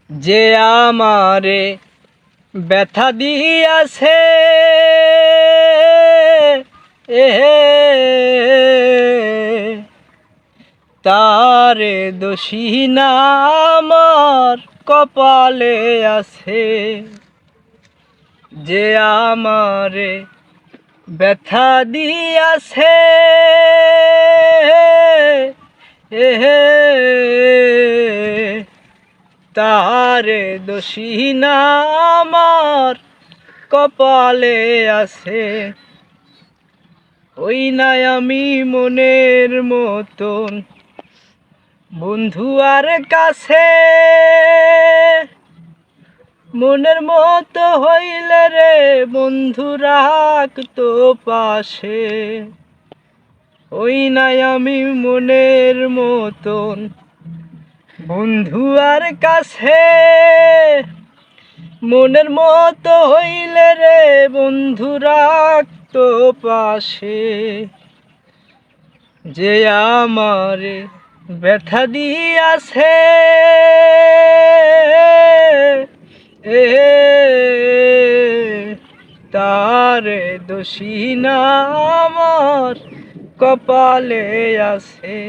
যে আমারে ব্যথা দিয়াছে তারে দোষী না আমার কপালে আছে। যে আমারে ব্যথা দিয়াছে তারে দোষী না আমার কপালে আছে। ওই নাই আমি মনের মতন বন্ধু আর কাছে, মনের মতো হইলে রে বন্ধু রাখতো পাশে। ওই নাই আমি মনের মতন বন্ধু আর কাছে, মনের মতো হইলে রে বন্ধু রাখতো পাশে। যে আমারে ব্যথা দিয়াছে তারে দোষী না আমার কপালে আছে।